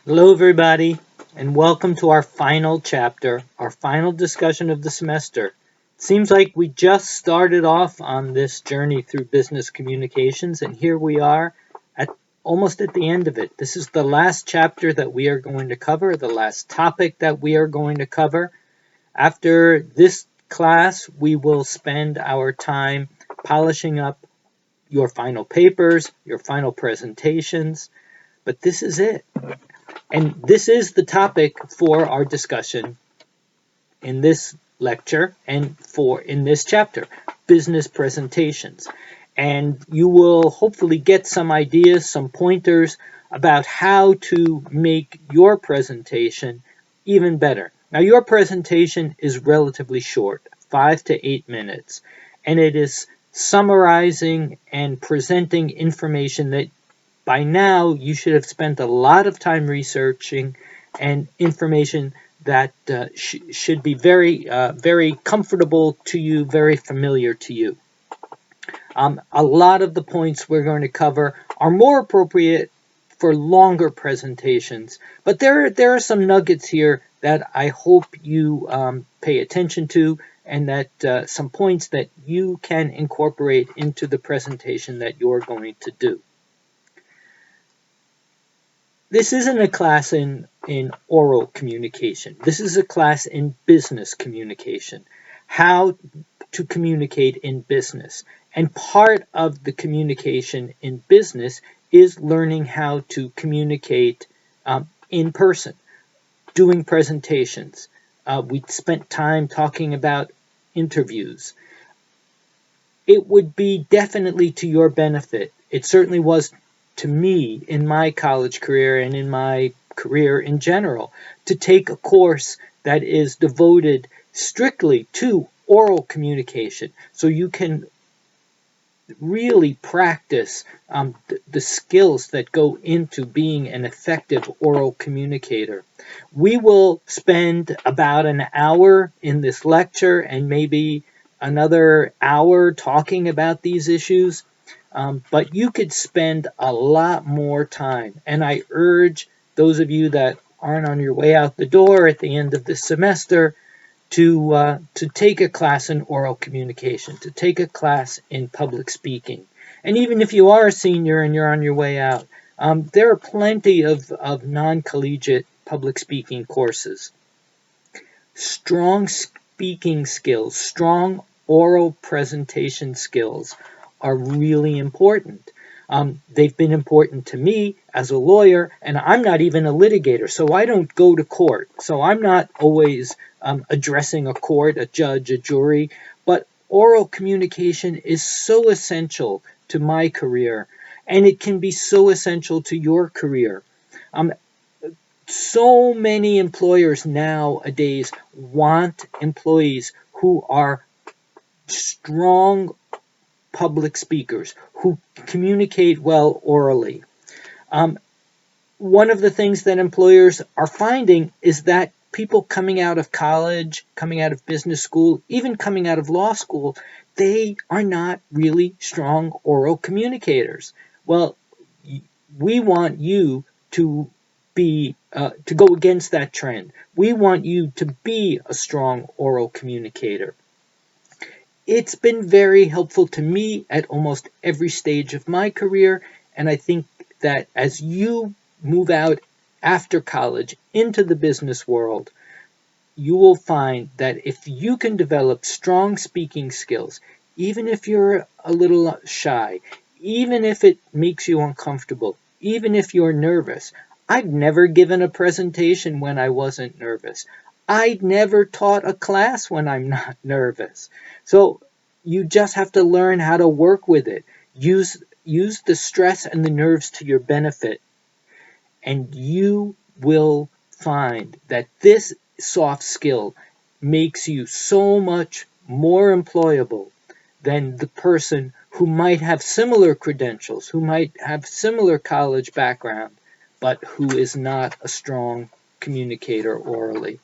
Hello, everybody, and welcome to our final chapter, our final discussion of the semester. It seems like we just started off on this journey through business communications, and here we are at almost at the end of it. This is the last chapter that we are going to cover, the last topic that we are going to cover. After this class, we will spend our time polishing up your final papers, your final presentations, but this is it. And this is the topic for our discussion in this lecture and in this chapter, business presentations. And you will hopefully get some ideas, some pointers about how to make your presentation even better. Now, your presentation is relatively short, 5 to 8 minutes, and it is summarizing and presenting information that by now you should have spent a lot of time researching and information that should be very comfortable to you, very familiar to you. A lot of the points we're going to cover are more appropriate for longer presentations, but there are some nuggets here that I hope you pay attention to, and that some points that you can incorporate into the presentation that you're going to do. This isn't a class in oral communication. This is a class in business communication, how to communicate in business. And part of the communication in business is learning how to communicate in person, doing presentations. We spent time talking about interviews. It would be definitely to your benefit. It certainly was to me in my college career and in my career in general to take a course that is devoted strictly to oral communication, so you can really practice the skills that go into being an effective oral communicator. We will spend about an hour in this lecture and maybe another hour talking about these issues. But you could spend a lot more time. And I urge those of you that aren't on your way out the door at the end of this semester to take a class in oral communication, to take a class in public speaking. And even if you are a senior and you're on your way out, there are plenty of non-collegiate public speaking courses. Strong speaking skills, strong oral presentation skills are really important. They've been important to me as a lawyer, and I'm not even a litigator, so I don't go to court. So I'm not always addressing a court, a judge, a jury, but oral communication is so essential to my career, and it can be so essential to your career. So many employers nowadays want employees who are strong public speakers, who communicate well orally. One of the things that employers are finding is that people coming out of college, coming out of business school, even coming out of law school, they are not really strong oral communicators. Well, we want you to to go against that trend. We want you to be a strong oral communicator. It's been very helpful to me at almost every stage of my career, and I think that as you move out after college into the business world, you will find that if you can develop strong speaking skills, even if you're a little shy, even if it makes you uncomfortable, even if you're nervous. I've never given a presentation when I wasn't nervous. I'd never taught a class when I'm not nervous. So you just have to learn how to work with it. Use the stress and the nerves to your benefit, and you will find that this soft skill makes you so much more employable than the person who might have similar credentials, who might have similar college background, but who is not a strong communicator orally.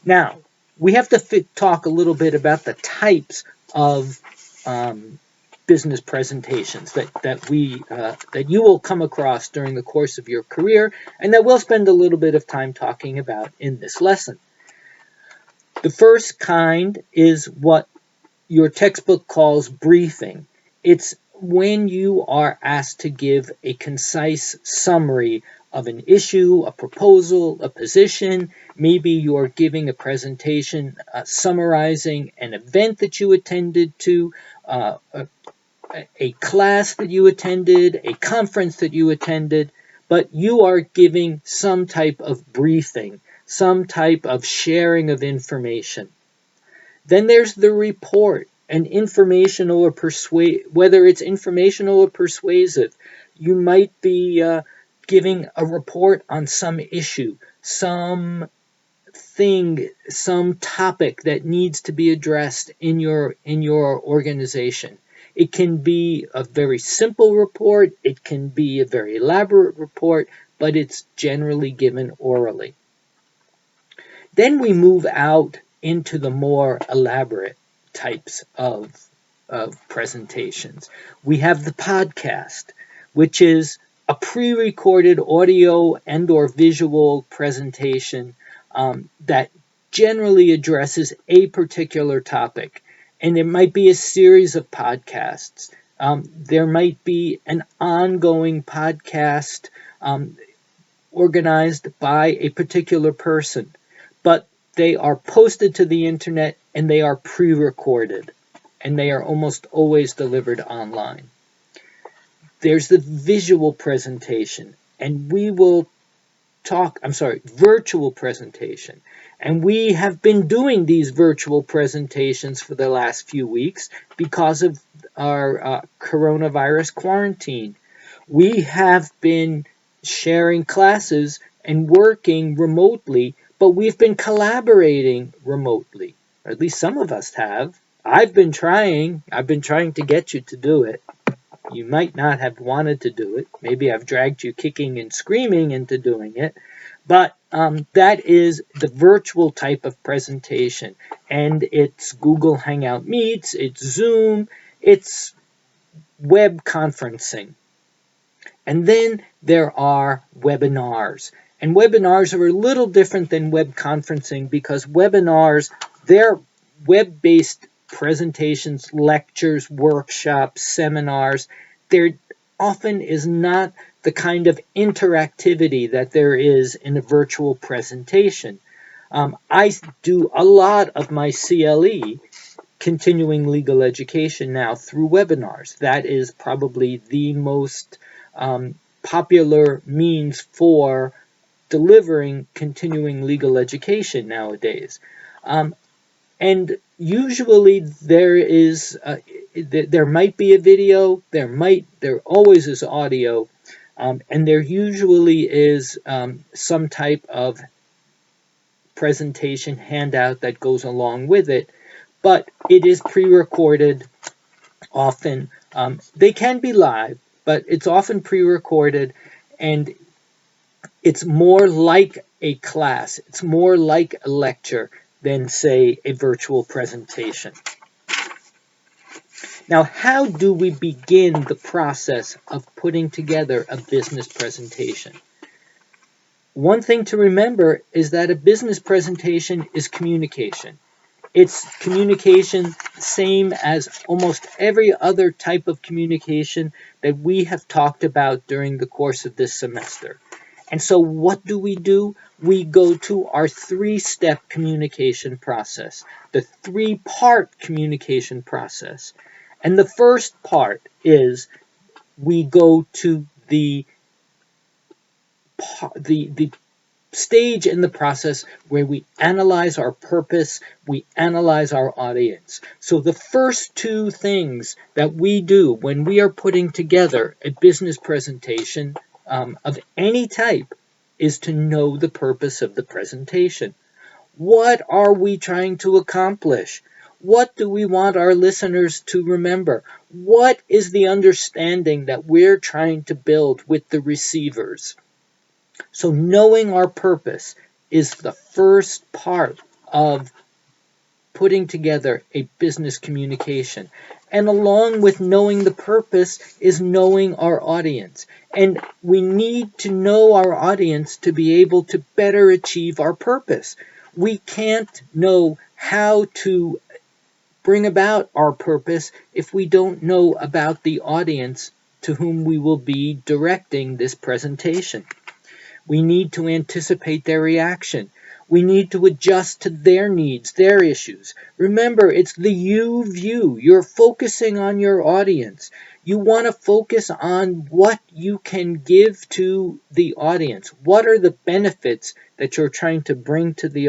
Now, we have to talk a little bit about the types of business presentations that you will come across during the course of your career, and that we'll spend a little bit of time talking about in this lesson. The first kind is what your textbook calls briefing. It's when you are asked to give a concise summary of an issue, a proposal, a position. Maybe you're giving a presentation summarizing an event that you attended to, a class that you attended, a conference that you attended, but you are giving some type of briefing, some type of sharing of information. Then there's the report, and informational or whether it's informational or persuasive. You might be giving a report on some issue, some thing, some topic that needs to be addressed in your organization. It can be a very simple report, it can be a very elaborate report, but it's generally given orally. Then we move out into the more elaborate types of presentations. We have the podcast, which is a pre-recorded audio and or visual presentation that generally addresses a particular topic. And there might be a series of podcasts. There might be an ongoing podcast organized by a particular person, but they are posted to the internet and they are pre-recorded, and they are almost always delivered online. There's the visual presentation, and we will virtual presentation. And we have been doing these virtual presentations for the last few weeks because of our coronavirus quarantine. We have been sharing classes and working remotely, but we've been collaborating remotely. Or at least some of us have. I've been trying to get you to do it. You might not have wanted to do it. Maybe I've dragged you kicking and screaming into doing it. But that is the virtual type of presentation. And it's Google Hangout Meets, it's Zoom, it's web conferencing. And then there are webinars. And webinars are a little different than web conferencing because webinars, they're web-based presentations, lectures, workshops, seminars. There often is not the kind of interactivity that there is in a virtual presentation. I do a lot of my CLE, continuing legal education, now through webinars. That is probably the most popular means for delivering continuing legal education nowadays. And usually there might be a video, there always is audio, and there usually is some type of presentation handout that goes along with it, but it is pre-recorded often. They can be live, but it's often pre-recorded, and it's more like a class. It's more like a lecture than, say, a virtual presentation. Now, how do we begin the process of putting together a business presentation? One thing to remember is that a business presentation is communication. It's communication same as almost every other type of communication that we have talked about during the course of this semester. And so what do? We go to our three-step communication process, the three-part communication process. And the first part is we go to the stage in the process where we analyze our purpose, we analyze our audience. So the first two things that we do when we are putting together a business presentation of any type is to know the purpose of the presentation. What are we trying to accomplish? What do we want our listeners to remember? What is the understanding that we're trying to build with the receivers? So knowing our purpose is the first part of putting together a business communication. And along with knowing the purpose is knowing our audience. And we need to know our audience to be able to better achieve our purpose. We can't know how to bring about our purpose if we don't know about the audience to whom we will be directing this presentation. We need to anticipate their reaction. We need to adjust to their needs, their issues. Remember, it's the you view. You're focusing on your audience. You want to focus on what you can give to the audience. What are the benefits that you're trying to bring to the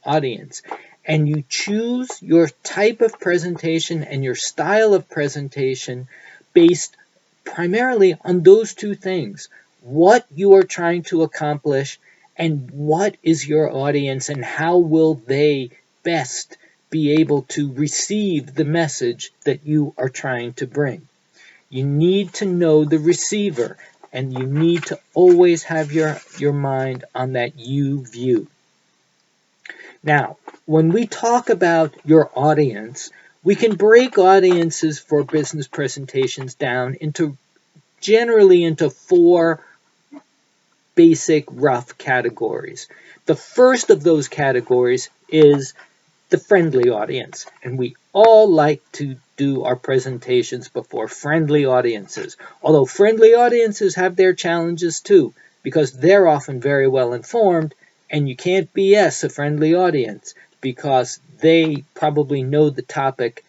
audience? And you choose your type of presentation and your style of presentation based primarily on those two things: what you are trying to accomplish and what is your audience and how will they best be able to receive the message that you are trying to bring. You need to know the receiver, and you need to always have your mind on that you view. Now, when we talk about your audience, we can break audiences for business presentations down generally into four basic rough categories. The first of those categories is the friendly audience, and we all like to do our presentations before friendly audiences, although friendly audiences have their challenges too, because they're often very well informed, and you can't BS a friendly audience because they probably know the topic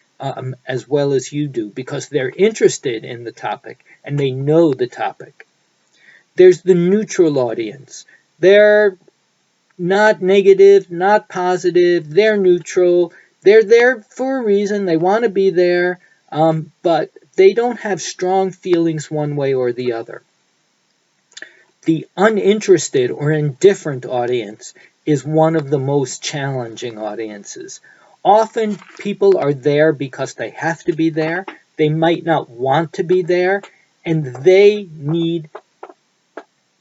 as well as you do, because they're interested in the topic and they know the topic. There's the neutral audience. They're not negative, not positive. They're neutral. They're there for a reason. They want to be there, but they don't have strong feelings one way or the other. The uninterested or indifferent audience is one of the most challenging audiences. Often people are there because they have to be there. They might not want to be there, and they need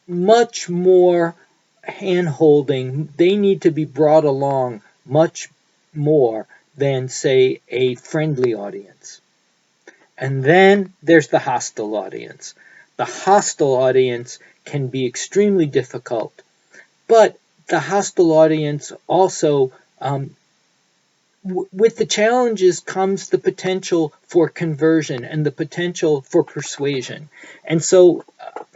much more hand-holding. They need to be brought along much more than, say, a friendly audience. And then there's the hostile audience. The hostile audience can be extremely difficult, but the hostile audience also, with the challenges comes the potential for conversion and the potential for persuasion. And so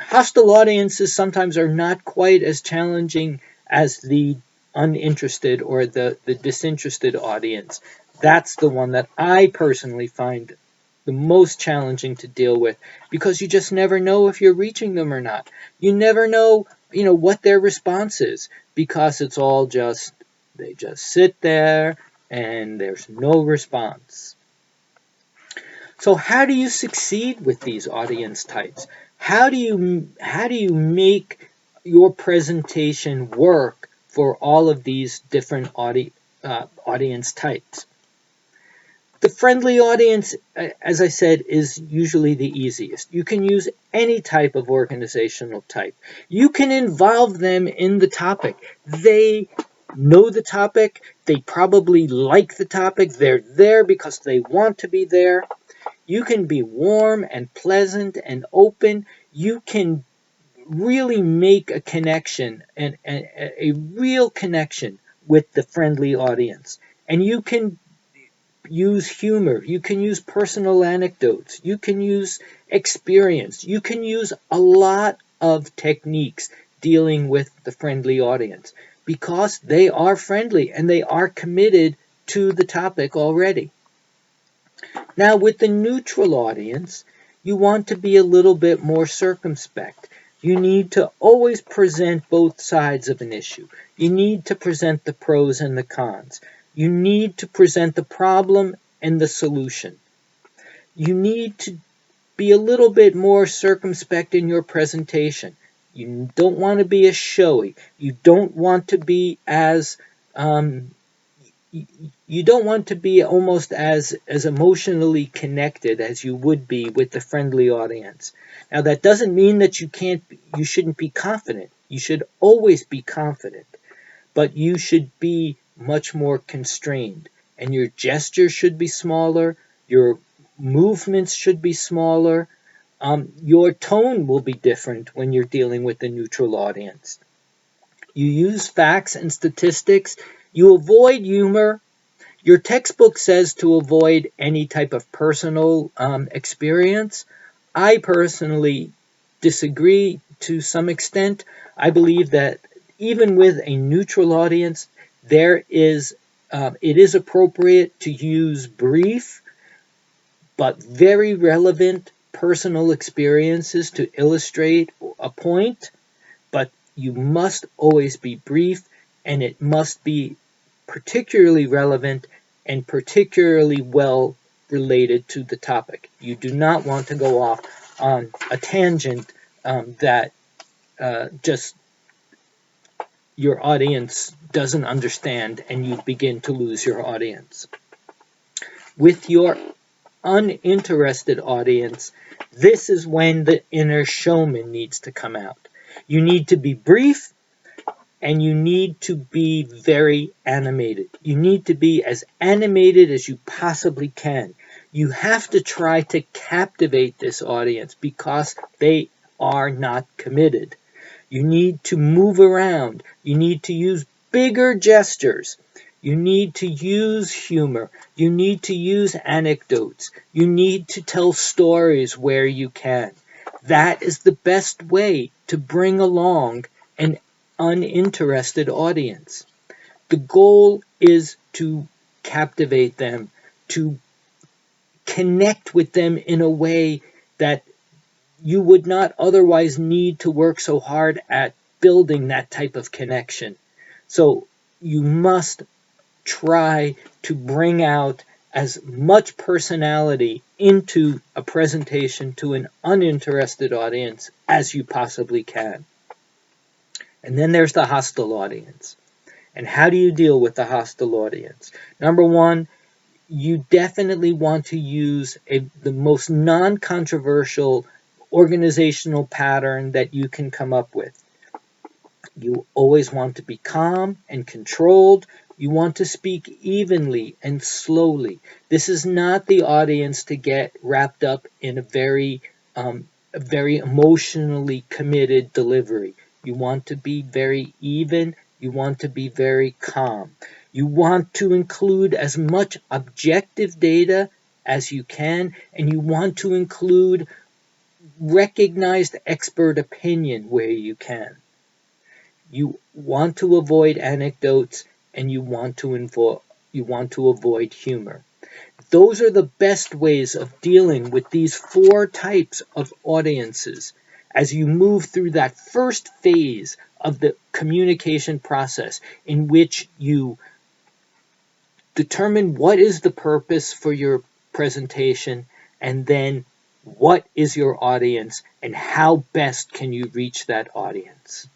hostile audiences sometimes are not quite as challenging as the uninterested or the disinterested audience. That's the one that I personally find the most challenging to deal with, because you just never know if you're reaching them or not. You never know, what their response is, because it's all they just sit there and there's no response. So how do you succeed with these audience types? How do you make your presentation work for all of these different audience types? The friendly audience, as I said, is usually the easiest. You can use any type of organizational type. You can involve them in the topic. They know the topic. They probably like the topic. They're there because they want to be there. You can be warm and pleasant and open. You can really make a connection, and a real connection with the friendly audience. And you can use humor. You can use personal anecdotes. You can use experience. You can use a lot of techniques dealing with the friendly audience, because they are friendly and they are committed to the topic already. Now, with the neutral audience, you want to be a little bit more circumspect. You need to always present both sides of an issue. You need to present the pros and the cons. You need to present the problem and the solution. You need to be a little bit more circumspect in your presentation. You don't want to be as showy. You don't want to be as you don't want to be almost as emotionally connected as you would be with the friendly audience. Now, that doesn't mean that you shouldn't be confident. You should always be confident, but you should be much more constrained, and your gestures should be smaller, your movements should be smaller. Your tone will be different when you're dealing with a neutral audience. You use facts and statistics. You avoid humor. Your textbook says to avoid any type of personal experience. I personally disagree to some extent. I believe that even with a neutral audience, it is appropriate to use brief but very relevant personal experiences to illustrate a point, but you must always be brief, and it must be particularly relevant and particularly well related to the topic. You do not want to go off on a tangent that just your audience doesn't understand and you begin to lose your audience. With your uninterested audience, this is when the inner showman needs to come out. You need to be brief, and you need to be very animated. You need to be as animated as you possibly can. You have to try to captivate this audience because they are not committed. You need to move around. You need to use bigger gestures. You need to use humor. You need to use anecdotes. You need to tell stories where you can. That is the best way to bring along an uninterested audience. The goal is to captivate them, to connect with them in a way that you would not otherwise need to work so hard at building that type of connection. So you must try to bring out as much personality into a presentation to an uninterested audience as you possibly can. And then there's the hostile audience. And how do you deal with the hostile audience? Number one, you definitely want to use the most non-controversial organizational pattern that you can come up with. You always want to be calm and controlled. You want to speak evenly and slowly. This is not the audience to get wrapped up in a very emotionally committed delivery. You want to be very even. You want to be very calm. You want to include as much objective data as you can, and you want to include recognized expert opinion where you can. You want to avoid anecdotes, and you want to avoid humor. Those are the best ways of dealing with these four types of audiences as you move through that first phase of the communication process, in which you determine what is the purpose for your presentation, and then what is your audience and how best can you reach that audience.